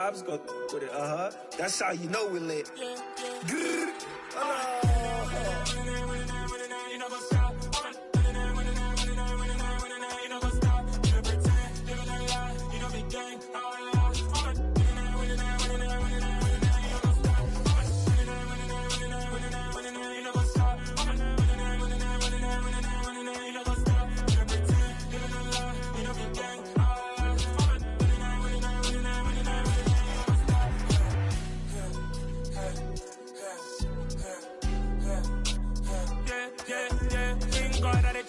Vibes go with it, That's how you know we lit.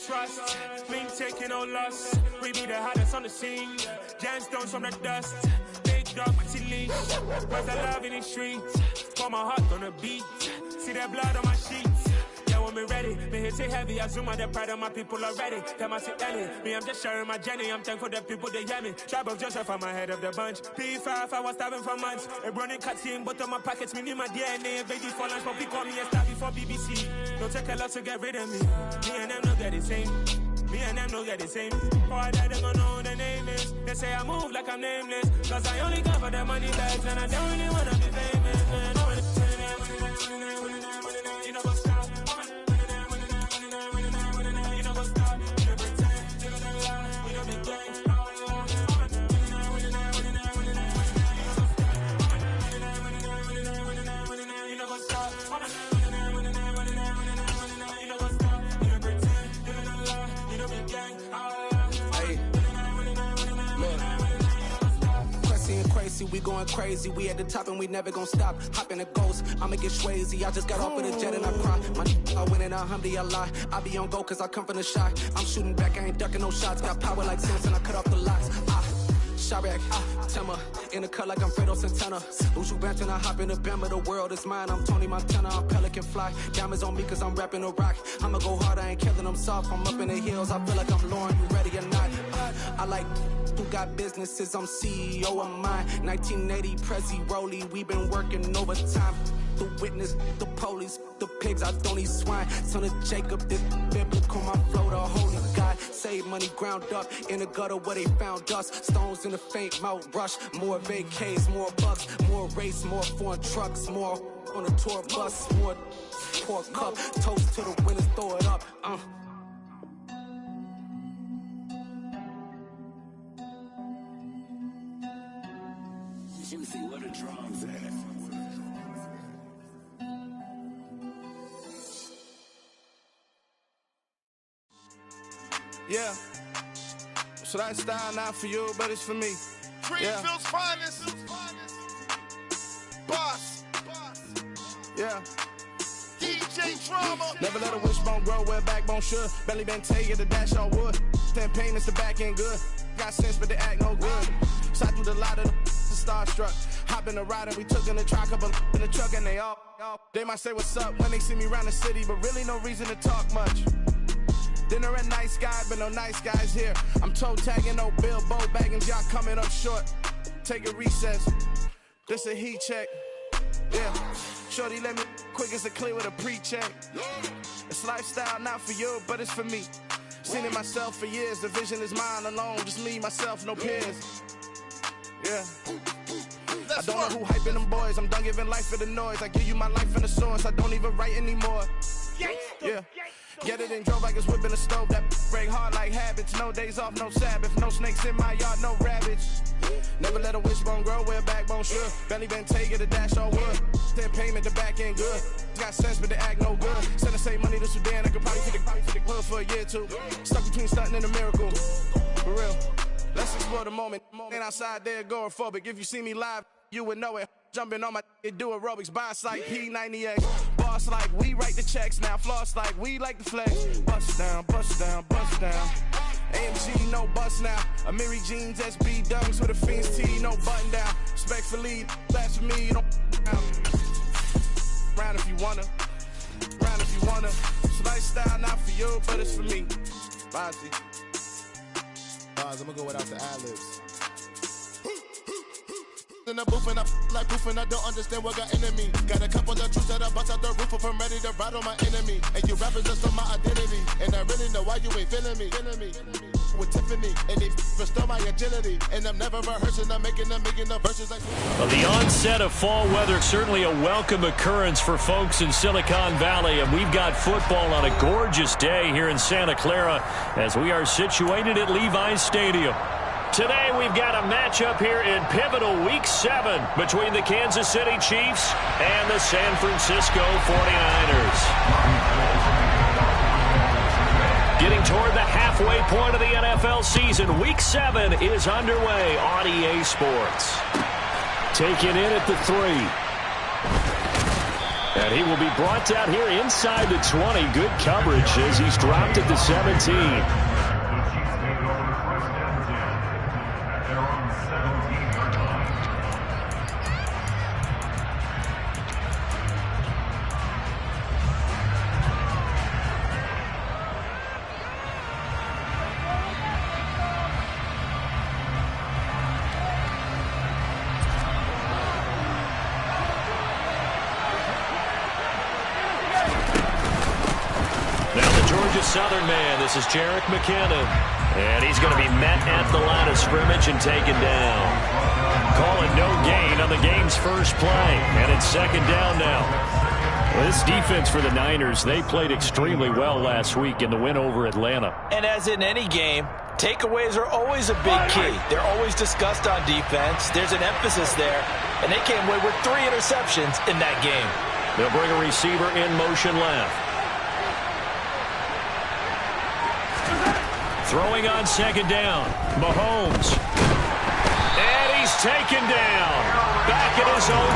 Trust, mean taking no loss. We be the hottest on the scene. Gemstones from the dust. Big dog with your leash. Cause I love in the streets. Pour my heart on the beat. See that blood on my sheets. Yeah, when me ready, me hit it heavy. I zoom out the pride of my people already. Them I see Ellie. Me, I'm just sharing my journey. I'm thankful that people they hear me. Tribe of Joseph, I'm ahead of the bunch. P5, I was starving for months. A running cutscene, but on my pockets, me need my DNA. Baby for lunch, but we call me a star before BBC. Don't take a lot to get rid of me. Me and them no get the same. Me and them no get the same. Oh, I died, they gon' know who the name is. They say I move like I'm nameless. Cause I only come for the money bags. And I don't really wanna be famous, man. You know what's stop. You know what's stop. You don't pretend. You don't lie. You don't be gang. You know what's stop. We going crazy, we at the top and we never gon' stop. Hop in a ghost, I'ma get swayzy. I just got off of the jet and I cry. My I win in a Humvee, I lie. I be on go cause I come from the shot. I'm shooting back, I ain't ducking no shots. Got power like Samson, I cut off the locks. Sharek, Timmer, in the cut like I'm Fredo Santana. Uju Benton, I hop in the Bama, the world is mine. I'm Tony Montana, I'm Pelican Fly. Diamonds on me cause I'm rapping a rock. I'ma go hard, I ain't killing them soft. I'm up in the hills, I feel like I'm Lauren, you ready or not? I like who got businesses, I'm CEO of mine. 1980 Prezi Rolly, we been working overtime. The witness, the police, the pigs, I don't eat swine. Son of Jacob, this biblical, my flow, the holy God. Save money ground up in the gutter where they found us. Stones in the faint Mount Rush. More vacays, more bucks, more race, more foreign trucks, more on a tour bus, more pour cup. Toast to the winners, throw it up. Juicy, where the drums at? Yeah, so that style not for you, but it's for me. Greenfield's finest. Boss. Yeah. DJ Drama. Never let a wishbone grow where a backbone should. Belly been take the dash on wood. Then payments the back end good. Got sense but they act no good. Shot through the lot of the starstruck. Hop in the ride and we took in the truck up in the truck and they all. They might say what's up when they see me around the city, but really no reason to talk much. Dinner at nice guy, but no nice guys here. I'm toe tagging, no Bilbo bagging, y'all coming up short. Take a recess. This a heat check. Yeah. Shorty let me quick as a clear with a pre-check. It's lifestyle not for you, but it's for me. Seen it myself for years. The vision is mine alone. Just me, myself, no peers. Yeah. I don't know who hyping them boys. I'm done giving life for the noise. I give you my life in the source. I don't even write anymore. Yeah. Get it and drove like it's whipping a stove. That break hard like habits. No days off, no Sabbath. No snakes in my yard, no rabbits. Never let a wishbone grow where a backbone should. Belly been take it, a dash on wood. Then payment, the back end good. Got sense, but they act no good. Send the same money to Sudan. I could probably take the hood for a year or two. Stuck between stunting and a miracle. For real. Let's explore the moment. Ain't outside there agoraphobic. If you see me live, you would know it. Jumping on my do aerobics, boss like P90X. Boss like we write the checks now. Floss like we like the flex. Bust down, bust down, bust down. AMG, no bust now. Amiri jeans, SB dunks with a Fiends T, no button down. Respectfully, that's for me, you don't round if you wanna. Round if you wanna. It's lifestyle not for you, but it's for me. Bossy. I'm gonna go without the ad-libs. In the booth and I like proof and I don't understand what got into me. Got a couple of truths that I bust out the roof if I'm ready to ride on my enemy. And you rappers just on my identity. And I really know why you ain't feeling me. with Tiffany. And they restore my agility. And I'm never rehearsing, I'm making the verses like... Well, the onset of fall weather, certainly a welcome occurrence for folks in Silicon Valley. And we've got football on a gorgeous day here in Santa Clara as we are situated at Levi's Stadium. Today we've got a matchup here in pivotal Week 7 between the Kansas City Chiefs and the San Francisco 49ers. Getting toward the halfway point of the NFL season, Week 7 is underway on EA Sports. Taken in at the 3. And he will be brought down here inside the 20. Good coverage as he's dropped at the 17. Southern man, this is Jerick McKinnon. And he's going to be met at the line of scrimmage and taken down. Call it no gain on the game's first play. And it's second down now. Well, this defense for the Niners, they played extremely well last week in the win over Atlanta. And as in any game, takeaways are always a big key. They're always discussed on defense. There's an emphasis there. And they came away with 3 interceptions in that game. They'll bring a receiver in motion left. Throwing on second down, Mahomes. And he's taken down. Back at his own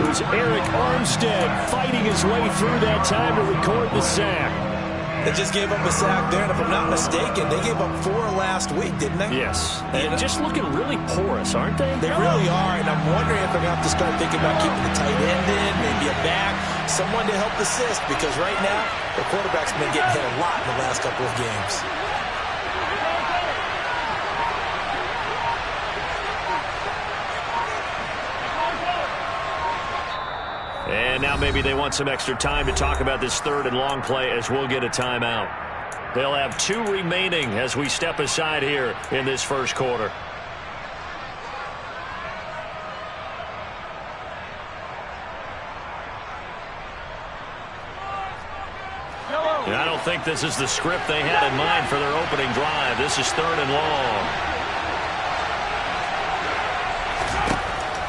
7. It was Eric Armstead fighting his way through that time to record the sack. They just gave up a sack there, and if I'm not mistaken, they gave up 4 last week, didn't they? Yes. And just looking really porous, aren't they? They really are, and I'm wondering if they're going to have to start thinking about keeping the tight end in, maybe a back, someone to help assist, because right now, the quarterback's been getting hit a lot in the last couple of games. And now maybe they want some extra time to talk about this third and long play as we'll get a timeout. They'll have 2 remaining as we step aside here in this first quarter. And I don't think this is the script they had in mind for their opening drive. This is third and long.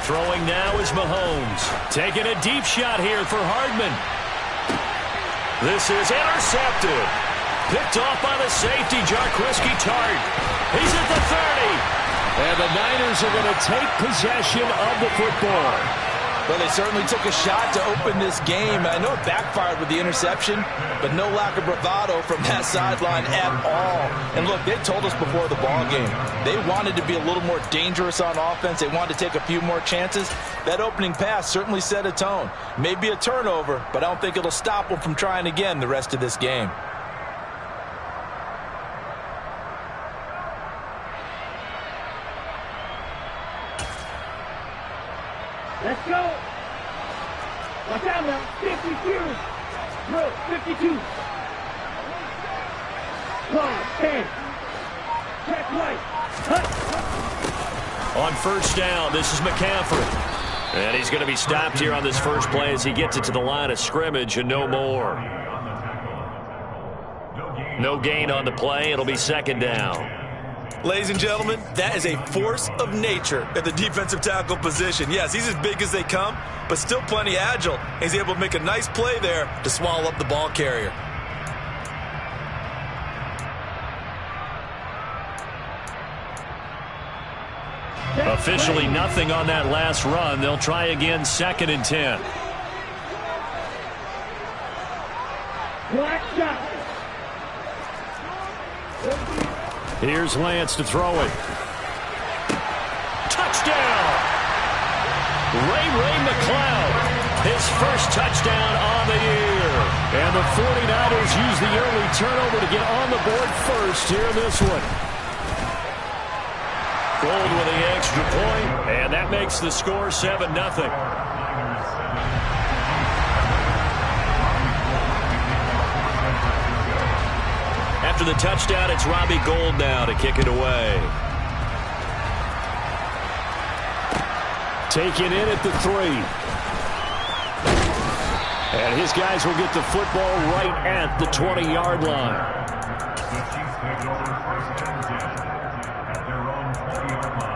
Throwing now is Mahomes. Taking a deep shot here for Hardman. This is intercepted. Picked off by the safety, Jarquiski Tart. He's at the 30. And the Niners are going to take possession of the football. Well, they certainly took a shot to open this game. I know it backfired with the interception, but no lack of bravado from that sideline at all. And look, they told us before the ball game, they wanted to be a little more dangerous on offense. They wanted to take a few more chances. That opening pass certainly set a tone. Maybe a turnover, but I don't think it'll stop them from trying again the rest of this game. Let's go. Watch out now. 52. Bro, 52. Pause. 10. Check right. Cut. On first down, this is McCaffrey. And he's going to be stopped here on this first play as he gets it to the line of scrimmage and no more. No gain on the play. It'll be second down. Ladies and gentlemen, that is a force of nature at the defensive tackle position. Yes, he's as big as they come, but still plenty agile. He's able to make a nice play there to swallow up the ball carrier. Officially nothing on that last run. They'll try again, second and 10. Black shot. Here's Lance to throw it. Touchdown! Ray McCloud, his first touchdown on the year. And the 49ers use the early turnover to get on the board first here in this one. Gold with the extra point, and that makes the score 7-0. after the touchdown, it's Robbie Gould now to kick it away. Taken in at the 3. And his guys will get the football right at the 20-yard line. The Chiefs take it over first and 10 at their own 20-yard line.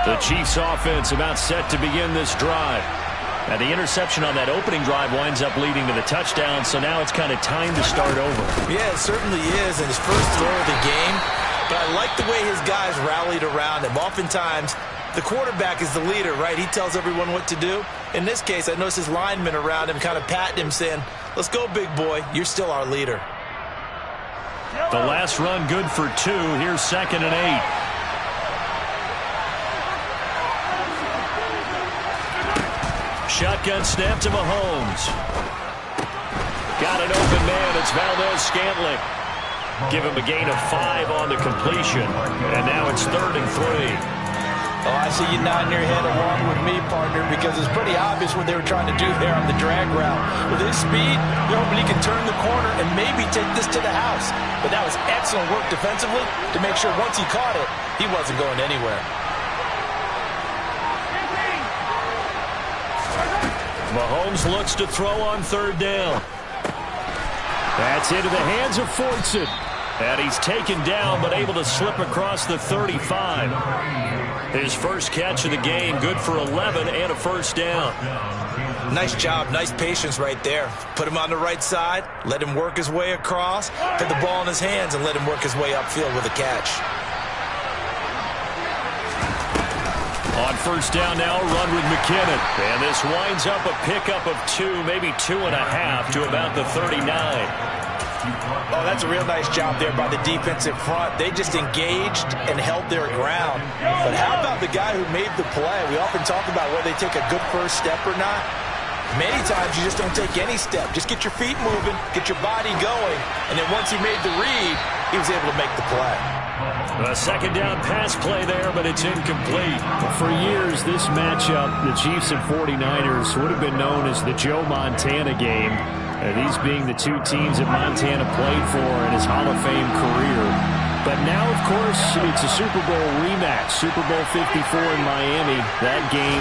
The Chiefs offense about set to begin this drive. And the interception on that opening drive winds up leading to the touchdown, so now it's kind of time to start over. Yeah, it certainly is, and his first throw of the game. But I like the way his guys rallied around him. Oftentimes, the quarterback is the leader, right? He tells everyone what to do. In this case, I noticed his linemen around him kind of patting him, saying, let's go, big boy. You're still our leader. The last run good for 2. Here's 2nd and 8. Shotgun snap to Mahomes. Got an open man. It's Valdez-Scantling. Give him a gain of 5 on the completion. And now it's 3rd and 3. Oh, I see you nodding your head along with me, partner, because it's pretty obvious what they were trying to do there on the drag route. With his speed, they're hoping he can turn the corner and maybe take this to the house. But that was excellent work defensively to make sure once he caught it, he wasn't going anywhere. Mahomes looks to throw on 3rd down. That's into the hands of Fortson. And he's taken down, but able to slip across the 35. His first catch of the game, good for 11 and a first down. Nice job, nice patience right there. Put him on the right side, let him work his way across, put the ball in his hands, and let him work his way upfield with a catch. On first down now, run with McKinnon. And this winds up a pickup of 2, maybe 2.5 to about the 39. Oh, that's a real nice job there by the defensive front. They just engaged and held their ground. But how about the guy who made the play? We often talk about whether they take a good first step or not. Many times you just don't take any step. Just get your feet moving, get your body going, and then once he made the read, he was able to make the play. A 2nd down pass play there, but it's incomplete. For years, this matchup, the Chiefs and 49ers, would have been known as the Joe Montana game. These being the 2 teams that Montana played for in his Hall of Fame career. But now, of course, it's a Super Bowl rematch. Super Bowl 54 in Miami. That game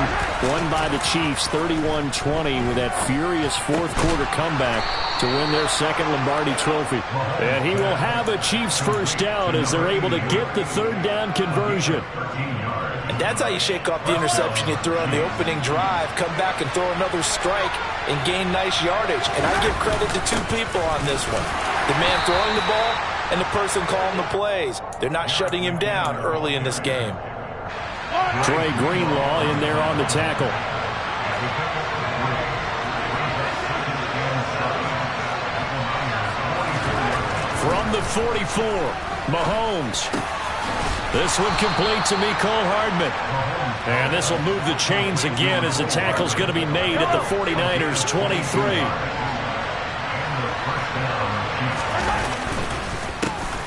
won by the Chiefs 31-20 with that furious 4th quarter comeback to win their 2nd Lombardi trophy. And he will have a Chiefs first down as they're able to get the 3rd down conversion. And that's how you shake off the interception you threw on the opening drive, come back and throw another strike and gain nice yardage. And I give credit to 2 people on this one. The man throwing the ball and the person calling the plays. They're not shutting him down early in this game. Trey Greenlaw in there on the tackle. From the 44, Mahomes. This one complete to Mecole Hardman. And this will move the chains again as the tackle's going to be made at the 49ers' 23.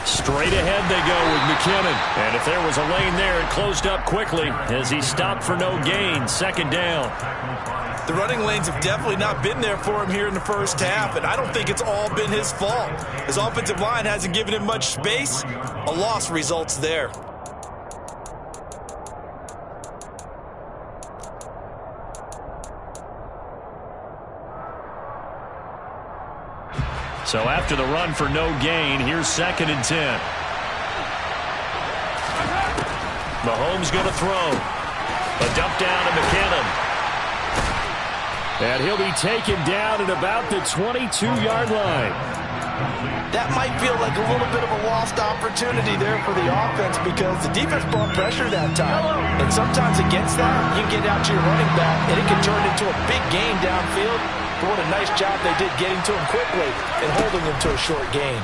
Straight ahead they go with McKinnon. And if there was a lane there, it closed up quickly as he stopped for no gain. 2nd down. The running lanes have definitely not been there for him here in the first half, and I don't think it's all been his fault. His offensive line hasn't given him much space. A loss results there. So after the run for no gain, here's 2nd and 10. Mahomes going to throw. A dump down to McKinnon. And he'll be taken down at about the 22-yard line. That might feel like a little bit of a lost opportunity there for the offense because the defense brought pressure that time. And sometimes against that, you can get out to your running back, and it can turn into a big gain downfield. But what a nice job they did getting to him quickly and holding him to a short gain.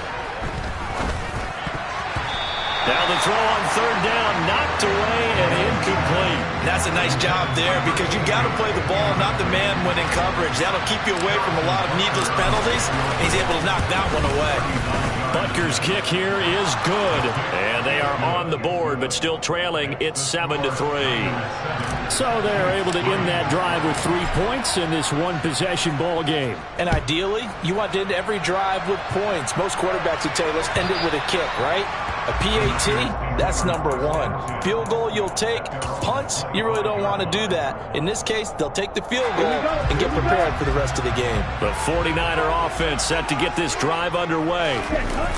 Now the throw on 3rd down, knocked away and incomplete. That's a nice job there because you've got to play the ball, not the man when in coverage. That'll keep you away from a lot of needless penalties. And he's able to knock that one away. Butker's kick here is good. And they are on the board, but still trailing. It's 7-3. So they're able to end that drive with 3 points in this one-possession ball game. And ideally, you want to end every drive with points. Most quarterbacks would tell you, let's end it with a kick, right? A PAT, that's number one. Field goal you'll take. Punts, you really don't want to do that. In this case, they'll take the field goal and get prepared for the rest of the game. The 49er offense set to get this drive underway.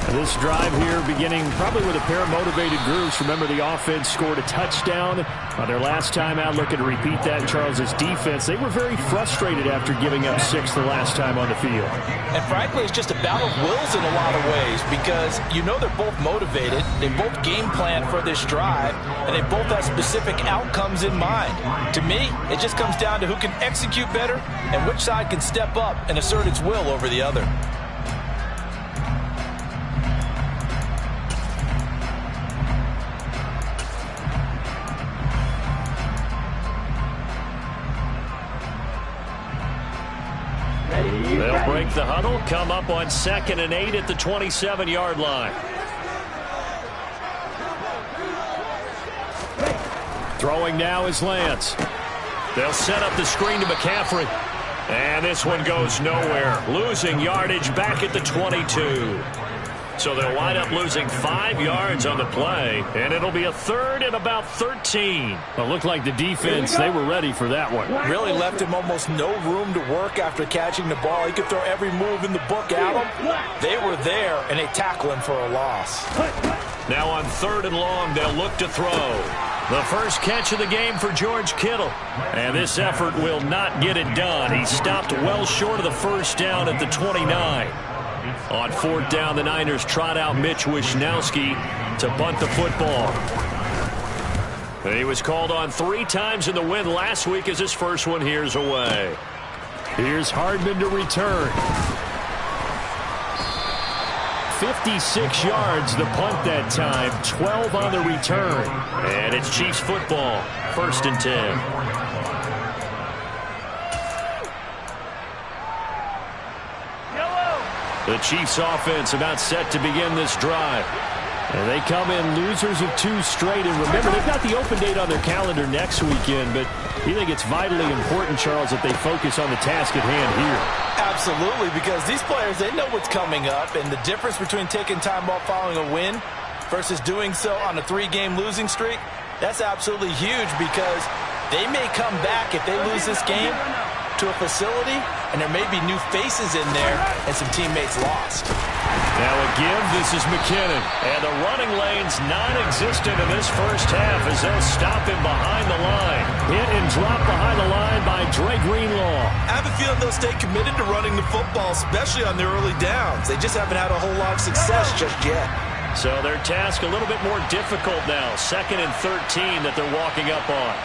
And this drive here beginning probably with a pair of motivated groups. Remember, the offense scored a touchdown on their last time out. Looking to repeat that in Charles's defense. They were very frustrated after giving up 6 the last time on the field. And frankly, it's just a battle of wills in a lot of ways because you know they're both motivated. They both game plan for this drive, and they both have specific outcomes in mind. To me, it just comes down to who can execute better and which side can step up and assert its will over the other. They'll break the huddle, come up on 2nd and 8 at the 27-yard line. Throwing now is Lance. They'll set up the screen to McCaffrey. And this one goes nowhere. Losing yardage back at the 22. So they'll wind up losing 5 yards on the play, and it'll be a 3rd and about 13. It looked like the defense, they were ready for that one. Really left him almost no room to work after catching the ball. He could throw every move in the book at him. They were there, and they tackle him for a loss. Now on 3rd and long, they'll look to throw. The first catch of the game for George Kittle. And this effort will not get it done. He stopped well short of the first down at the 29. On 4th down, the Niners trot out Mitch Wishnowski to punt the football. He was called on 3 times in the win last week as his first one here's away. Here's Hardman to return. 56 yards the punt that time, 12 on the return. And it's Chiefs football, 1st and 10. The Chiefs offense about set to begin this drive. And they come in losers of 2 straight. And remember, they've got the open date on their calendar next weekend. But you think it's vitally important, Charles, that they focus on the task at hand here? Absolutely, because these players, they know what's coming up. And the difference between taking time off following a win versus doing so on a 3-game losing streak, that's absolutely huge because they may come back if they lose this game to a facility, and there may be new faces in there and some teammates lost. Now a give, this is McKinnon. And the running lane's non-existent in this first half as they'll stop him behind the line. Hit and drop behind the line by Dre Greenlaw. I have a feeling they'll stay committed to running the football, especially on their early downs. They just haven't had a whole lot of success just yet. So their task a little bit more difficult now. 2nd and 13 that they're walking up on.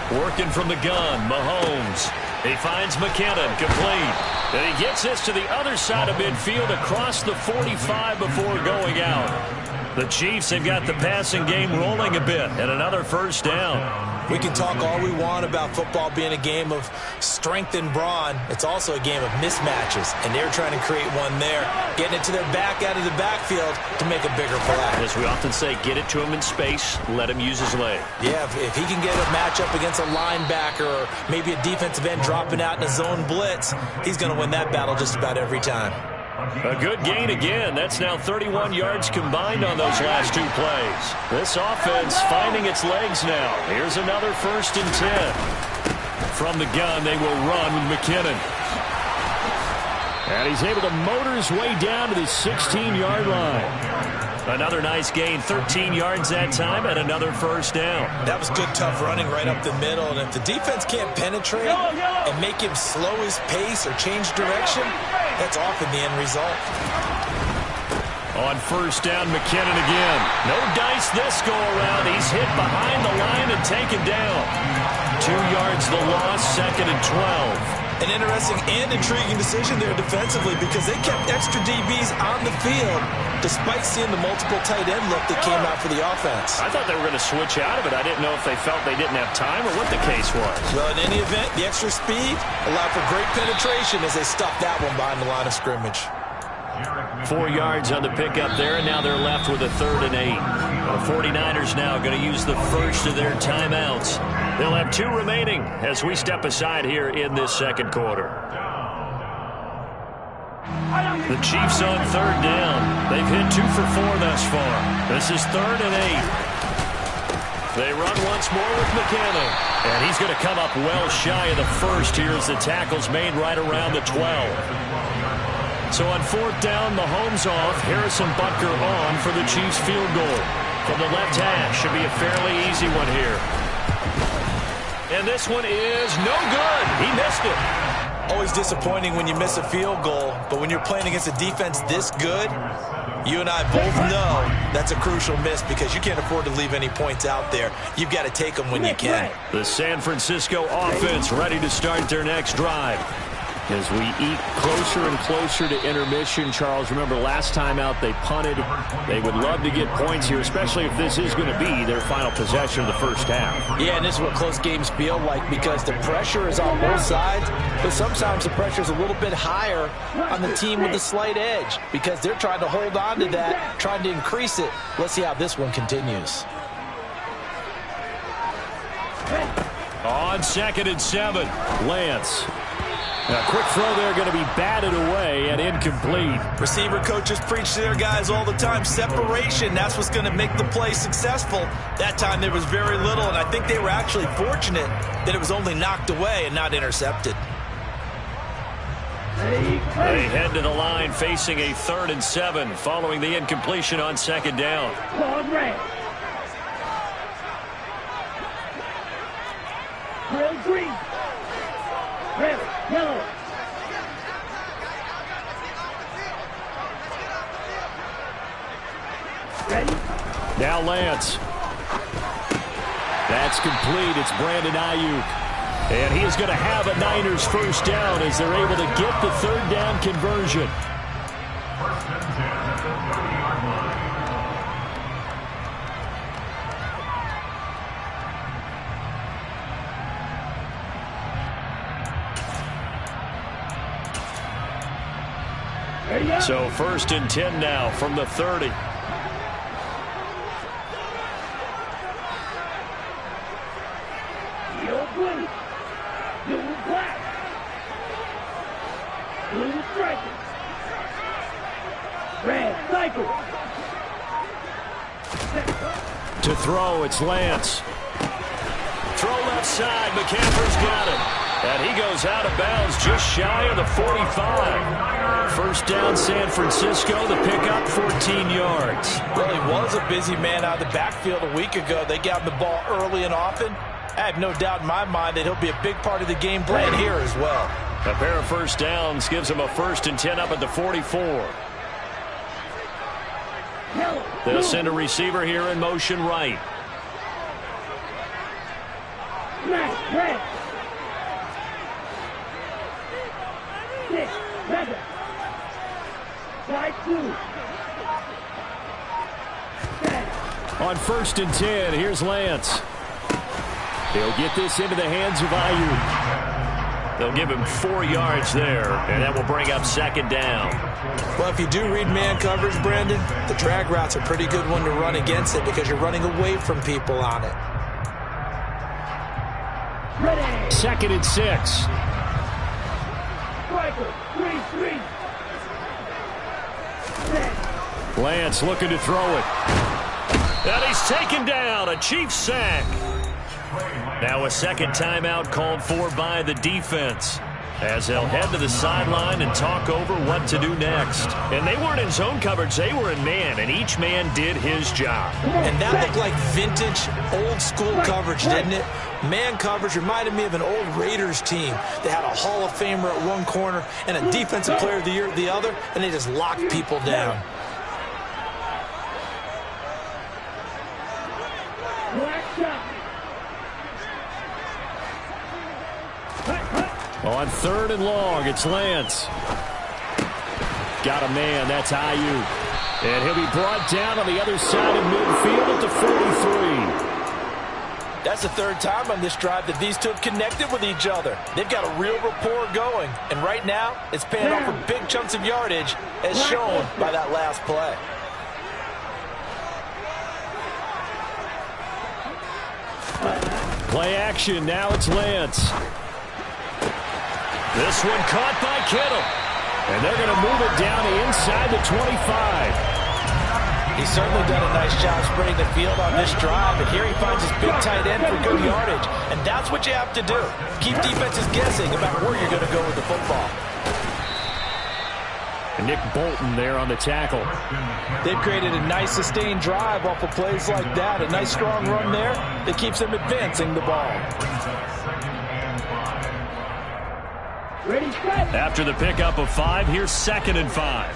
Working from the gun, Mahomes. He finds McKinnon, complete. And he gets this to the other side of midfield across the 45 before going out. The Chiefs have got the passing game rolling a bit and another first down. We can talk all we want about football being a game of strength and brawn. It's also a game of mismatches, and they're trying to create one there, getting it to their back out of the backfield to make a bigger play. As we often say, get it to him in space, let him use his leg. Yeah, if he can get a matchup against a linebacker or maybe a defensive end dropping out in a zone blitz, he's going to win that battle just about every time. A good gain again. That's now 31 yards combined on those last 2 plays. This offense finding its legs now. Here's another 1st and 10. From the gun, they will run with McKinnon. And he's able to motor his way down to the 16-yard line. Another nice gain, 13 yards that time, and another first down. That was good, tough running right up the middle. And if the defense can't penetrate and make him slow his pace or change direction, that's often the end result. On first down, McKinnon again. No dice this go-around. He's hit behind the line and taken down. 2 yards the loss, 2nd and 12. An interesting and intriguing decision there defensively because they kept extra DBs on the field despite seeing the multiple tight end look that came out for the offense. I thought they were going to switch out of it. I didn't know if they felt they didn't have time or what the case was. Well, in any event, the extra speed allowed for great penetration as they stuffed that one behind the line of scrimmage. 4 yards on the pickup there, and now they're left with a 3rd and 8. The 49ers now going to use the first of their timeouts. They'll have 2 remaining as we step aside here in this second quarter. The Chiefs on 3rd down. They've hit 2 for 4 thus far. This is 3rd and 8. They run once more with McKenna. And he's going to come up well shy of the first here as the tackle's made right around the 12. So on 4th down, Mahomes off. Harrison Butker on for the Chiefs field goal. From the left hash, should be a fairly easy one here. And this one is no good. He missed it. Always disappointing when you miss a field goal, but when you're playing against a defense this good, you and I both know that's a crucial miss because you can't afford to leave any points out there. You've got to take them when you can. The San Francisco offense ready to start their next drive. As we eat closer and closer to intermission, Charles, remember last time out they punted. They would love to get points here, especially if this is going to be their final possession of the first half. Yeah, and this is what close games feel like because the pressure is on both sides, but sometimes the pressure is a little bit higher on the team with the slight edge because they're trying to hold on to that, trying to increase it. Let's see how this one continues. On 2nd and 7, Lance. A quick throw there going to be batted away and incomplete. Receiver coaches preach to their guys all the time. Separation, that's what's going to make the play successful. That time there was very little, and I think they were actually fortunate that it was only knocked away and not intercepted. They head to the line facing a 3rd and 7 following the incompletion on 2nd down. Green. Red, yellow. Ready? Now Lance. That's complete. It's Brandon Ayuk. And he is going to have a Niners first down as they're able to get the 3rd down conversion. First and 10 at the 30-yard line. So 1st and 10 now from the 30. Yellow blue. Blue black. Blue striking. Red cycle. To throw, it's Lance. Throw left side. McCaffrey's got it. And he goes out of bounds just shy of the 45. First down, San Francisco. The pickup, 14 yards. Well, he was a busy man out of the backfield a week ago. They got him the ball early and often. I have no doubt in my mind that he'll be a big part of the game plan here as well. A pair of first downs gives him a 1st and 10 up at the 44. They'll send a receiver here in motion right. Red. 6, 7. Side 2. On 1st and 10, here's Lance. He'll get this into the hands of Ayuk. They'll give him 4 yards there, and that will bring up 2nd down. Well, if you do read man coverage, Brandon, the drag route's a pretty good one to run against it because you're running away from people on it. Ready. 2nd and 6. Striker, 3-3. Lance looking to throw it. And he's taken down. A Chiefs sack. Now a second timeout called for by the defense as they'll head to the sideline and talk over what to do next. And they weren't in zone coverage. They were in man, and each man did his job. And that looked like vintage, old-school coverage, didn't it? Man coverage reminded me of an old Raiders team. They had a Hall of Famer at one corner and a Defensive Player of the Year at the other, and they just locked people down. On 3rd and long, it's Lance. Got a man, that's Ayuk. And he'll be brought down on the other side of midfield at the 43. That's the third time on this drive that these two have connected with each other. They've got a real rapport going, and right now it's paying off for big chunks of yardage, as shown by that last play. Play action, now it's Lance. This one caught by Kittle. And they're going to move it down to inside the 25. He's certainly done a nice job spreading the field on this drive, and here he finds his big tight end for good yardage. And that's what you have to do. Keep defenses guessing about where you're going to go with the football. And Nick Bolton there on the tackle. They've created a nice sustained drive off of plays like that. A nice strong run there that keeps them advancing the ball. Ready, set. After the pickup of 5, here's 2nd and 5.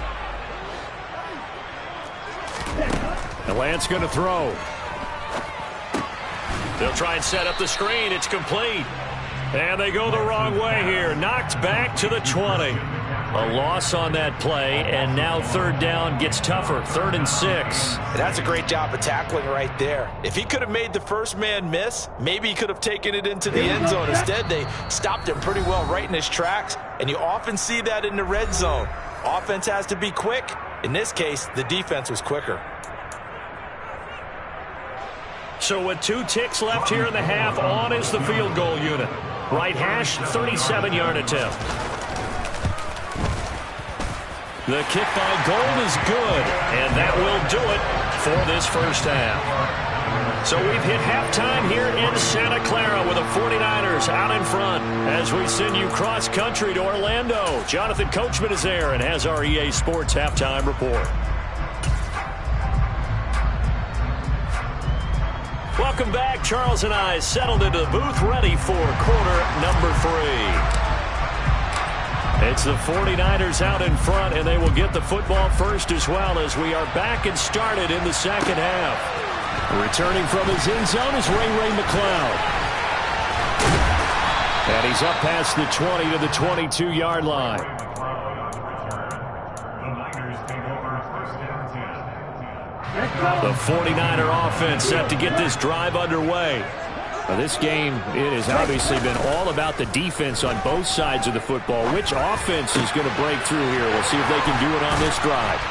And Lance going to throw. They'll try and set up the screen. It's complete. And they go the wrong way here. Knocked back to the 20. A loss on that play, and now 3rd down gets tougher. 3rd and 6. And that's a great job of tackling right there. If he could have made the first man miss, maybe he could have taken it into the end zone. Instead, they stopped him pretty well right in his tracks, and you often see that in the red zone. Offense has to be quick. In this case, the defense was quicker. So with 2 ticks left here in the half, on is the field goal unit. Right hash, 37-yard attempt. The kick by Gold is good, and that will do it for this first half. So we've hit halftime here in Santa Clara with the 49ers out in front as we send you cross-country to Orlando. Jonathan Coachman is there and has our EA Sports halftime report. Welcome back. Charles and I settled into the booth ready for quarter number 3. It's the 49ers out in front, and they will get the football first as well as we are back and started in the second half. Returning from his end zone is Ray McLeod. And he's up past the 20 to the 22-yard line. The 49er offense set to get this drive underway. Now this game, it has obviously been all about the defense on both sides of the football. Which offense is going to break through here? We'll see if they can do it on this drive.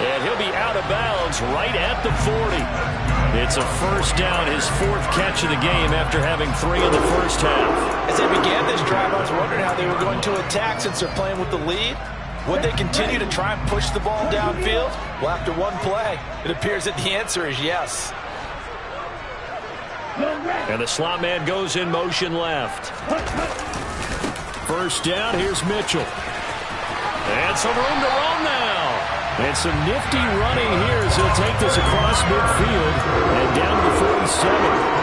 And he'll be out of bounds right at the 40. It's a first down, his 4th catch of the game after having 3 in the first half. As they began this drive, I was wondering how they were going to attack since they're playing with the lead. Would they continue to try and push the ball downfield? Well, after one play, it appears that the answer is yes. And the slot man goes in motion left. First down, here's Mitchell. And some room to run now. And some nifty running here as he'll take this across midfield and down to the 47.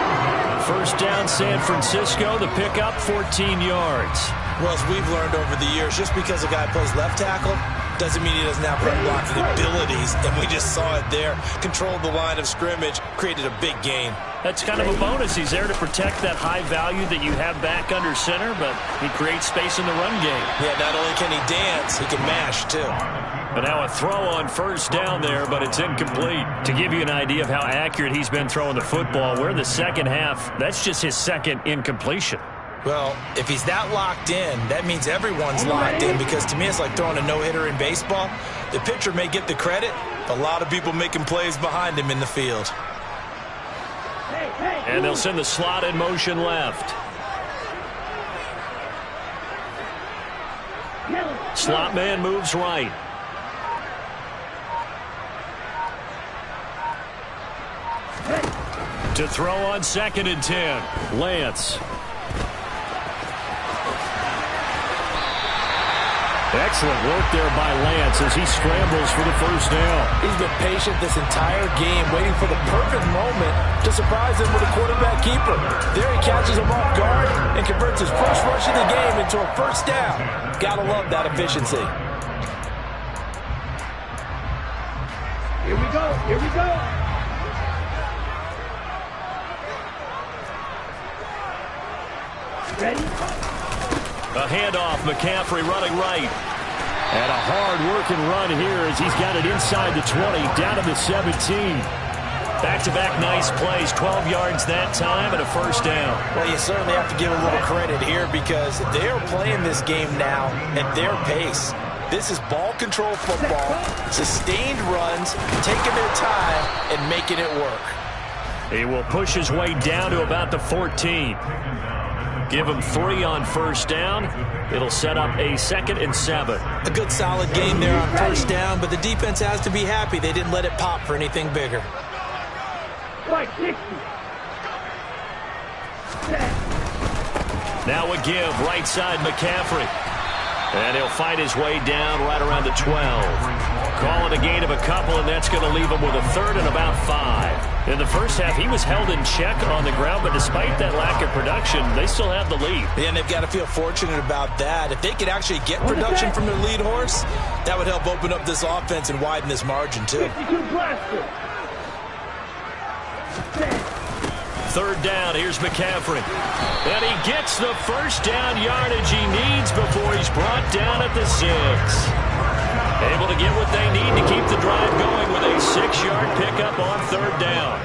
First down, San Francisco. The pickup, 14 yards. Well, as we've learned over the years, just because a guy plays left tackle doesn't mean he doesn't have run blocking abilities, and we just saw it there. Controlled the line of scrimmage, created a big gain. That's kind of a bonus. He's there to protect that high value that you have back under center, but he creates space in the run game. Yeah, not only can he dance, he can mash, too. But now a throw on first down there, but it's incomplete. To give you an idea of how accurate he's been throwing the football, we're in the second half. That's just his 2nd incompletion. Well, if he's that locked in, that means everyone's locked in, because to me it's like throwing a no-hitter in baseball. The pitcher may get the credit, but a lot of people making plays behind him in the field. And they'll send the slot in motion left. Slot man moves right. To throw on 2nd and 10, Lance. Excellent work there by Lance as he scrambles for the first down. He's been patient this entire game, waiting for the perfect moment to surprise him with a quarterback keeper. There he catches him off guard and converts his first rush of the game into a first down. Gotta love that efficiency. Here we go. Here we go. Ready? A handoff, McCaffrey running right. And a hard-working run here as he's got it inside the 20, down to the 17. Back-to-back nice plays, 12 yards that time and a first down. Well, you certainly have to give a little credit here because they're playing this game now at their pace. This is ball control football, sustained runs, taking their time and making it work. He will push his way down to about the 14. Give him 3 on first down. It'll set up a 2nd and 7. A good solid game there on first down, but the defense has to be happy they didn't let it pop for anything bigger. Now a give, right side McCaffrey. And he'll fight his way down right around the 12. Call it a gain of a couple, and that's going to leave him with a 3rd and about 5. In the first half, he was held in check on the ground, but despite that lack of production, they still have the lead. Yeah, and they've got to feel fortunate about that. If they could actually get production from their lead horse, that would help open up this offense and widen this margin, too. 3rd down, here's McCaffrey. And he gets the first down yardage he needs before he's brought down at the 6. Able to get what they need to keep the drive going with a 6-yard pickup on 3rd down.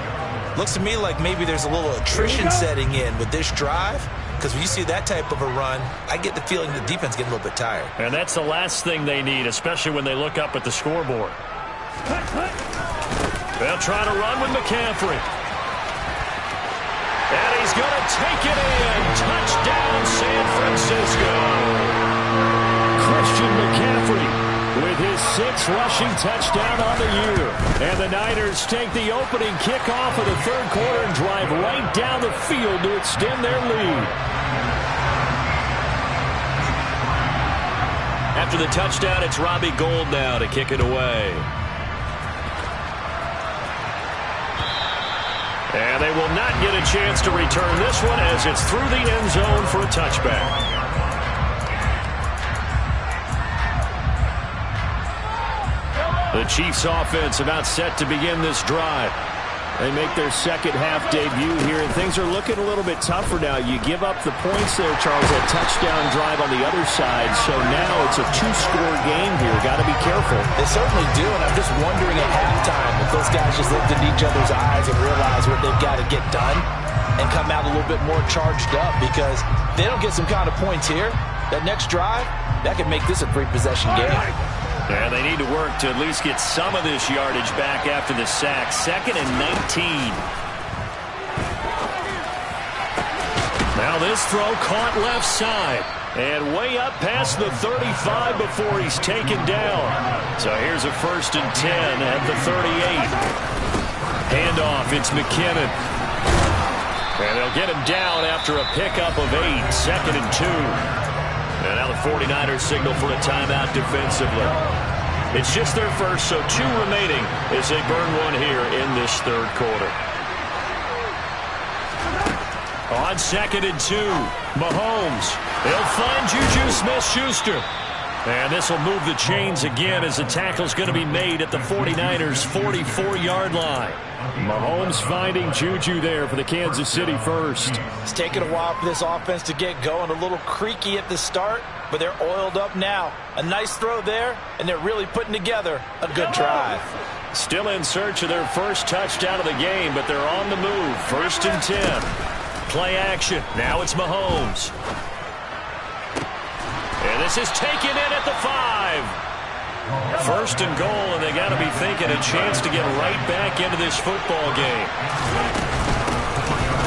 Looks to me like maybe there's a little attrition setting in with this drive, because when you see that type of a run, I get the feeling the defense getting a little bit tired. And that's the last thing they need, especially when they look up at the scoreboard. They'll try to run with McCaffrey. And he's going to take it in. Touchdown, San Francisco. Christian McCaffrey with his 6th rushing touchdown on the year. And the Niners take the opening kickoff of the 3rd quarter and drive right down the field to extend their lead. After the touchdown, it's Robbie Gould now to kick it away. And they will not get a chance to return this one as it's through the end zone for a touchback. The Chiefs offense about set to begin this drive. They make their 2nd half debut here, and things are looking a little bit tougher now. You give up the points there, Charles, that touchdown drive on the other side, so now it's a 2-score game here. Got to be careful. They certainly do, and I'm just wondering at halftime if those guys just looked into each other's eyes and realize what they've got to get done and come out a little bit more charged up, because if they don't get some kind of points here, that next drive, that could make this a 3-possession game. And they need to work to at least get some of this yardage back after the sack. 2nd and 19. Now this throw caught left side. And way up past the 35 before he's taken down. So here's a 1st and 10 at the 38. Handoff, it's McKinnon. And they'll get him down after a pickup of 8. 2nd and 2. And now the 49ers signal for a timeout defensively. It's just their first, so 2 remaining as they burn one here in this 3rd quarter. On 2nd and 2, Mahomes. He'll find Juju Smith-Schuster. And this will move the chains again as the tackle's going to be made at the 49ers' 44-yard line. Mahomes finding Juju there for the Kansas City first. It's taken a while for this offense to get going. A little creaky at the start, but they're oiled up now. A nice throw there, and they're really putting together a good drive. Still in search of their first touchdown of the game, but they're on the move. 1st and 10. Play action. Now it's Mahomes. And this is taken in at the 5. 1st and goal, and they got to be thinking a chance to get right back into this football game.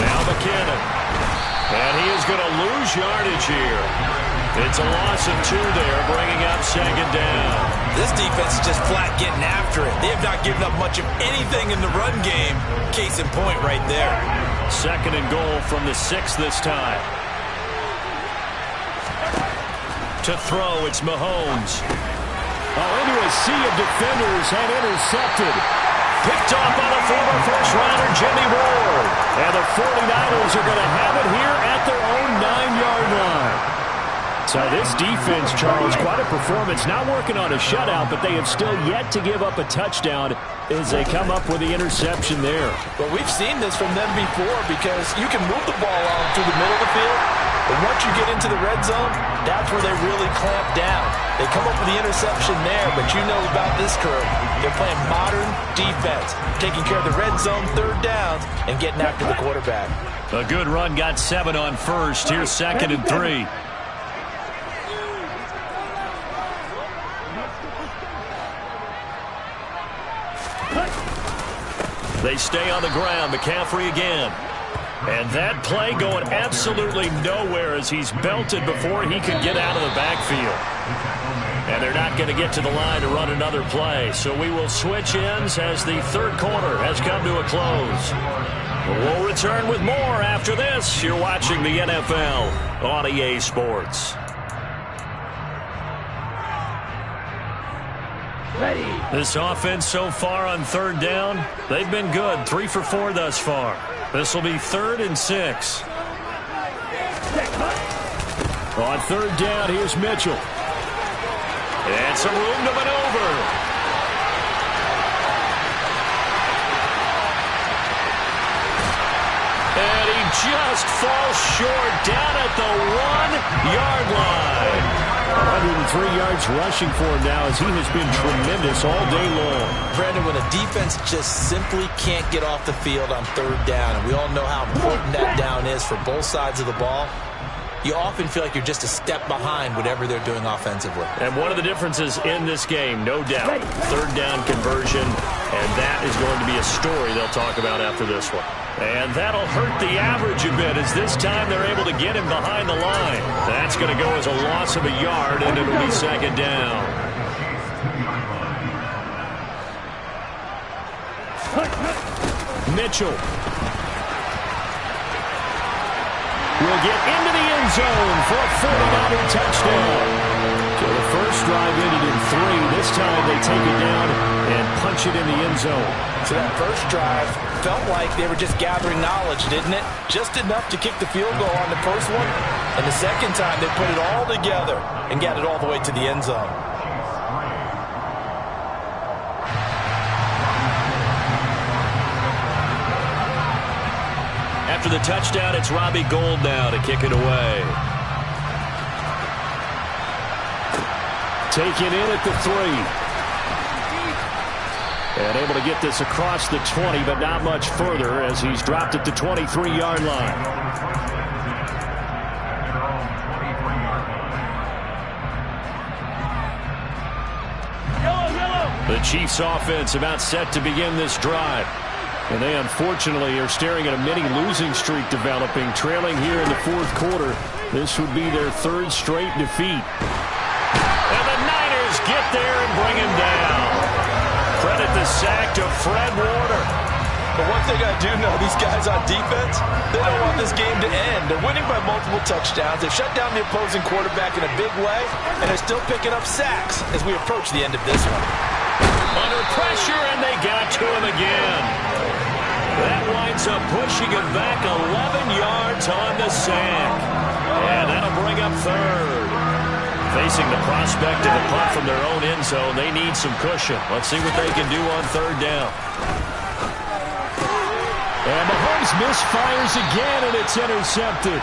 Now McKinnon. And he is going to lose yardage here. It's a loss of 2 there, bringing up 2nd down. This defense is just flat getting after it. They have not given up much of anything in the run game. Case in point right there. 2nd and goal from the 6 this time. To throw, it's Mahomes. Into a sea of defenders and intercepted. Picked off by the former first-rounder Jimmy Ward. And the 49ers are going to have it here at their own 9-yard line. So this defense, Charles, quite a performance. Not working on a shutout, but they have still yet to give up a touchdown as they come up with the interception there. But we've seen this from them before, because you can move the ball on through the middle of the field, but once you get into the red zone, that's where they really clamp down. They come up for the interception there, but you know about this crew. They're playing modern defense, taking care of the red zone, third downs, and getting after the quarterback. A good run got 7 on first. Here's 2nd and 3. They stay on the ground. McCaffrey again. And that play going absolutely nowhere as he's belted before he could get out of the backfield. And they're not going to get to the line to run another play. So we will switch ends as the third quarter has come to a close. We'll return with more after this. You're watching the NFL on EA Sports. Ready. This offense so far on third down, they've been good. 3 for 4 thus far. This will be 3rd and 6. On third down, here's Mitchell. And some room to maneuver. And he just falls short down at the 1-yard line. 103 yards rushing for him now as he has been tremendous all day long. Brandon, when a defense just simply can't get off the field on third down, and we all know how important that down is for both sides of the ball, you often feel like you're just a step behind whatever they're doing offensively. And one of the differences in this game, no doubt, third down conversion, and that is going to be a story they'll talk about after this one. And that'll hurt the average a bit as this time they're able to get him behind the line. That's going to go as a loss of a yard, and it'll be 2nd down. Mitchell will get into the end zone for a 40-yard touchdown. So the first drive ended in 3. This time they take it down and punch it in the end zone. So that first drive felt like they were just gathering knowledge, didn't it? Just enough to kick the field goal on the first one. And the second time they put it all together and got it all the way to the end zone. After the touchdown, it's Robbie Gould now to kick it away. Taken in at the 3. And able to get this across the 20, but not much further as he's dropped at the 23-yard line. The Chiefs offense about set to begin this drive. And they unfortunately are staring at a mini losing streak developing, trailing here in the fourth quarter. This would be their 3rd straight defeat. And the Niners get there and bring him down. Credit the sack to Fred Warner. But one thing I do know, these guys on defense, they don't want this game to end. They're winning by multiple touchdowns. They've shut down the opposing quarterback in a big way, and they're still picking up sacks as we approach the end of this one. Under pressure, and they got to him again. That winds up pushing him back 11 yards on the sack. And that'll bring up 3rd. Facing the prospect of a punt from their own end zone, they need some cushion. Let's see what they can do on 3rd down. And Mahomes misfires again, and it's intercepted.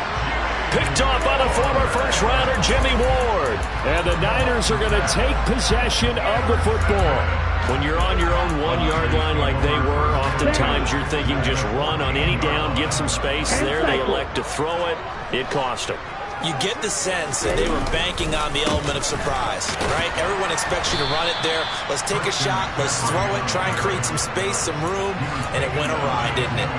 Picked off by the former first-rounder Jimmy Ward. And the Niners are going to take possession of the football. When you're on your own 1-yard line like they were, oftentimes you're thinking just run on any down, get some space. There they elect to throw it. It cost them. You get the sense that they were banking on the element of surprise, right? Everyone expects you to run it there. Let's take a shot. Let's throw it. Try and create some space, some room. And it went awry, didn't it?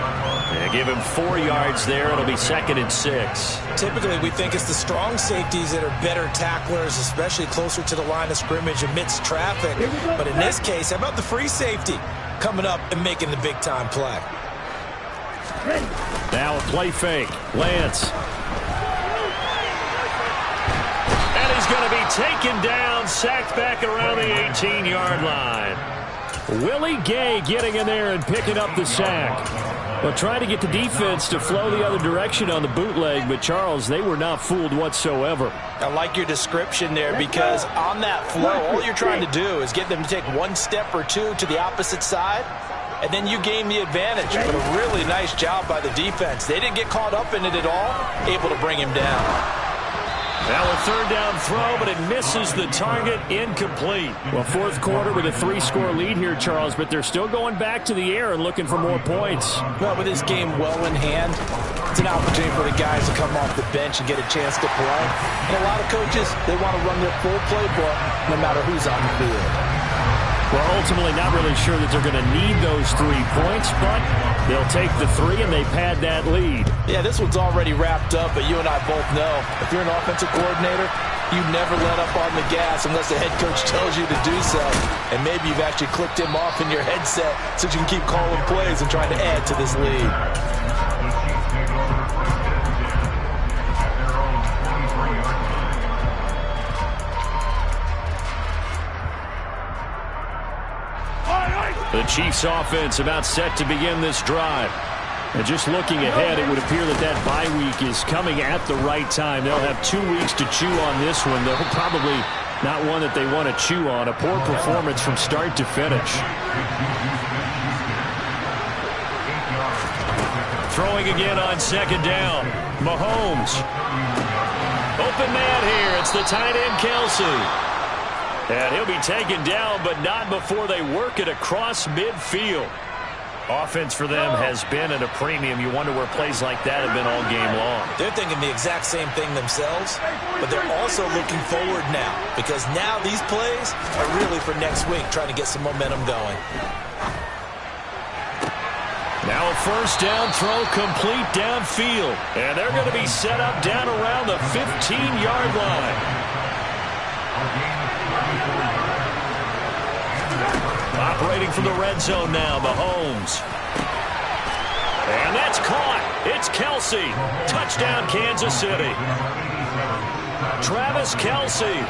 Yeah, give him 4 yards there. It'll be 2nd and 6. Typically, we think it's the strong safeties that are better tacklers, especially closer to the line of scrimmage amidst traffic. But in this case, how about the free safety coming up and making the big-time play? Now a play fake. Lance. He's going to be taken down, sacked back around the 18-yard line. Willie Gay getting in there and picking up the sack. Well, trying to get the defense to flow the other direction on the bootleg, but Charles, they were not fooled whatsoever. I like your description there because on that flow, all you're trying to do is get them to take 1 step or 2 to the opposite side, and then you gain the advantage. But a really nice job by the defense. They didn't get caught up in it at all, able to bring him down. Now a third down throw, but it misses the target, incomplete. Well, fourth quarter with a 3-score lead here, Charles, but they're still going back to the air and looking for more points. Well, with this game well in hand, it's an opportunity for the guys to come off the bench and get a chance to play. And a lot of coaches, they want to run their full playbook no matter who's on the field. Well, ultimately not really sure that they're going to need those 3 points, but they'll take the 3 and they pad that lead. Yeah, this one's already wrapped up, but you and I both know if you're an offensive coordinator, you never let up on the gas unless the head coach tells you to do so. And maybe you've actually clicked him off in your headset so you can keep calling plays and trying to add to this lead. The Chiefs offense about set to begin this drive. And just looking ahead, it would appear that that bye week is coming at the right time. They'll have 2 weeks to chew on this one. They'll probably not one that they want to chew on. A poor performance from start to finish. Throwing again on second down. Mahomes. Open man here. It's the tight end, Kelsey. And he'll be taken down, but not before they work it across midfield. Offense for them has been at a premium. You wonder where plays like that have been all game long. They're thinking the exact same thing themselves, but they're also looking forward now, because now these plays are really for next week, trying to get some momentum going. Now a first down throw complete downfield. And they're going to be set up down around the 15-yard line. Operating from the red zone now, Mahomes. And that's caught. It's Kelsey. Touchdown, Kansas City. Travis Kelsey,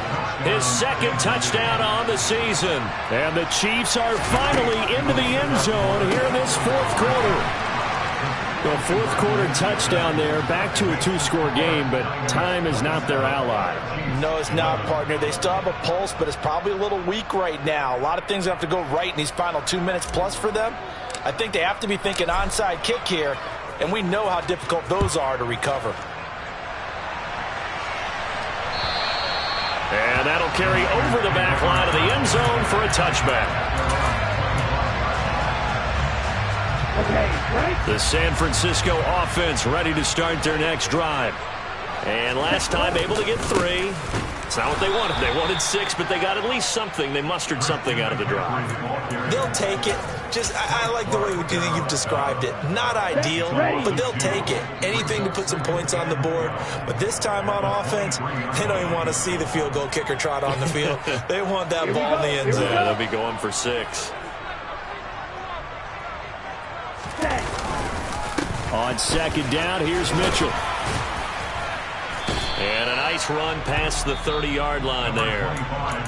his second touchdown on the season. And the Chiefs are finally into the end zone here in this fourth quarter. Well, fourth quarter touchdown there, back to a 2-score game, but time is not their ally. No, it's not, partner. They still have a pulse, but it's probably a little weak right now. A lot of things have to go right in these final 2 minutes plus for them. I think they have to be thinking onside kick here, and we know how difficult those are to recover. And that'll carry over the back line of the end zone for a touchback. The San Francisco offense ready to start their next drive. And last time able to get 3. It's not what they wanted. They wanted 6, but they got at least something. They mustered something out of the drive. They'll take it. Just, I like the way you've described it. Not ideal, but they'll take it. Anything to put some points on the board. But this time on offense, they don't even want to see the field goal kicker trot on the field. They want that ball in the end zone. Yeah, they'll be going for 6. On second down, here's Mitchell. And a nice run past the 30-yard line there.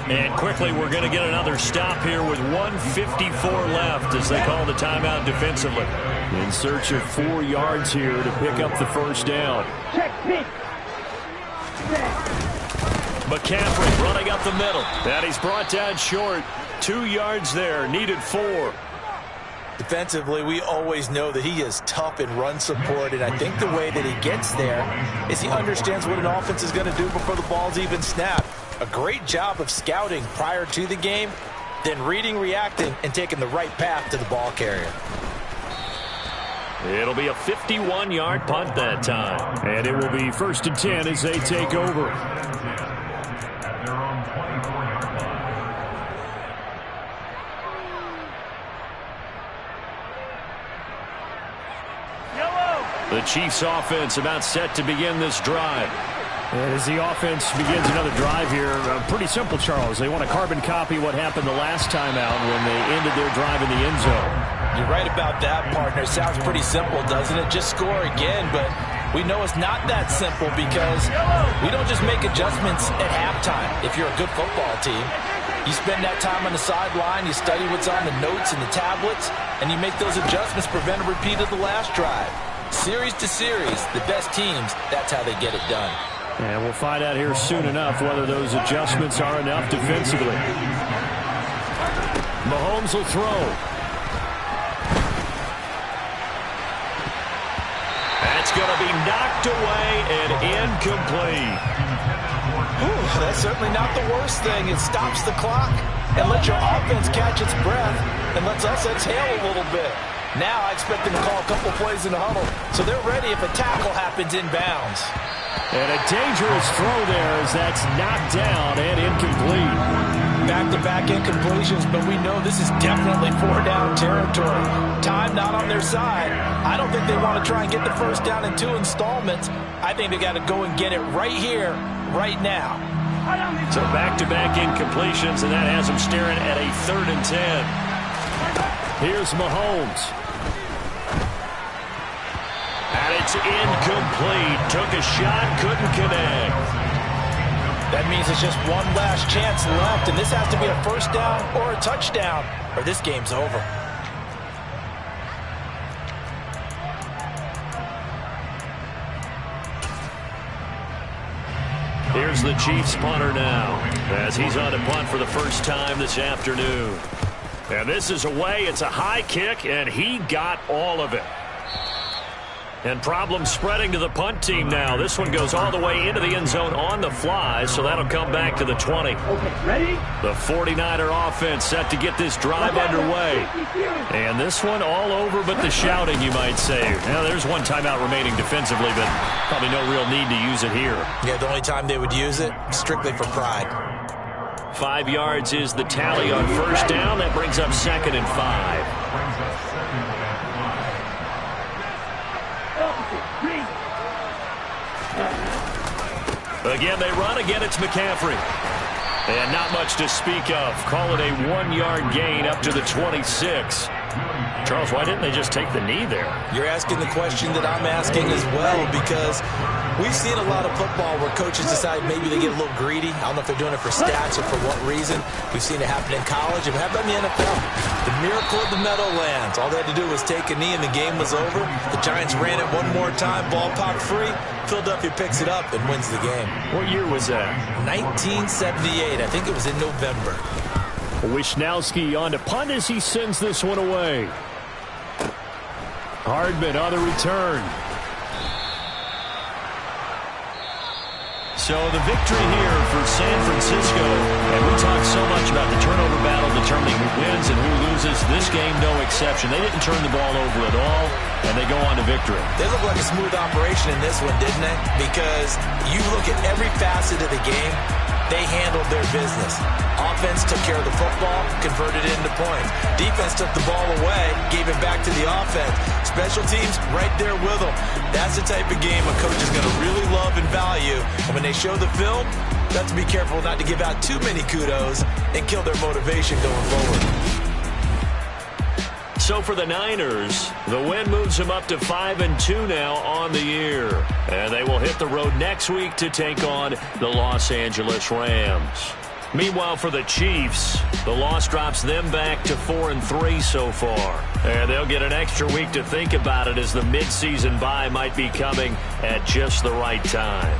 And quickly, we're going to get another stop here with 1:54 left as they call the timeout defensively. In search of 4 yards here to pick up the first down. McCaffrey running up the middle. And he's brought down short. 2 yards there, needed 4. Defensively, we always know that he is tough in run support, and I think the way that he gets there is he understands what an offense is going to do before the ball's even snapped. A great job of scouting prior to the game, then reading, reacting, and taking the right path to the ball carrier. It'll be a 51-yard punt that time. And it will be 1st and 10 as they take over. At their own 24-yard line. The Chiefs offense about set to begin this drive. And as the offense begins another drive here, pretty simple, Charles. They want to carbon copy what happened the last time out when they ended their drive in the end zone. You're right about that, partner. Sounds pretty simple, doesn't it? Just score again, but we know it's not that simple because we don't just make adjustments at halftime if you're a good football team. You spend that time on the sideline, you study what's on the notes and the tablets, and you make those adjustments, prevent a repeat of the last drive. Series to series, the best teams, that's how they get it done. And we'll find out here soon enough whether those adjustments are enough defensively. Mahomes will throw. That's going to be knocked away and incomplete. That's certainly not the worst thing. It stops the clock and lets your offense catch its breath and lets us exhale a little bit. Now I expect them to call a couple plays in the huddle, so they're ready if a tackle happens inbounds. And a dangerous throw there as that's knocked down and incomplete. Back-to-back incompletions, but we know this is definitely 4-down territory. Time not on their side. I don't think they want to try and get the first down in 2 installments. I think they got to go and get it right here, right now. So back-to-back incompletions, and that has them staring at a 3rd and 10. Here's Mahomes. And it's incomplete. Took a shot, couldn't connect. That means it's just one last chance left, and this has to be a first down or a touchdown, or this game's over. Here's the Chiefs punter now, as he's on to punt for the first time this afternoon. And this is away. It's a high kick, and he got all of it. And problems spreading to the punt team now. This one goes all the way into the end zone on the fly, so that'll come back to the 20. Okay, ready? The 49er offense set to get this drive underway. And this one all over but the shouting, you might say. Now, there's one timeout remaining defensively, but probably no real need to use it here. Yeah, the only time they would use it, strictly for pride. 5 yards is the tally on first down. That brings up 2nd and 5. Again, they run. Again, it's McCaffrey. And not much to speak of. Call it a 1-yard gain up to the 26. Charles, why didn't they just take the knee there? You're asking the question that I'm asking as well, because we've seen a lot of football where coaches decide maybe they get a little greedy. I don't know if they're doing it for stats or for what reason. We've seen it happen in college. It happened in the NFL. The miracle of the Meadowlands. All they had to do was take a knee and the game was over. The Giants ran it one more time. Ball popped free. Philadelphia picks it up and wins the game. What year was that? 1978. I think it was in November. Wisnowski on to punt as he sends this one away. Hardman on the return. So the victory here for San Francisco, and we talked so much about the turnover battle determining who wins and who loses. This game, no exception. They didn't turn the ball over at all, and they go on to victory. They look like a smooth operation in this one, didn't they? Because you look at every facet of the game, they handled their business. Offense took care of the football, converted it into points. Defense took the ball away, gave it back to the offense. Special teams right there with them. That's the type of game a coach is going to really love and value. And when they show the film, you have to be careful not to give out too many kudos and kill their motivation going forward. So for the Niners, the win moves them up to 5-2 now on the year. And they will hit the road next week to take on the Los Angeles Rams. Meanwhile, for the Chiefs, the loss drops them back to 4-3 so far. And they'll get an extra week to think about it, as the midseason bye might be coming at just the right time.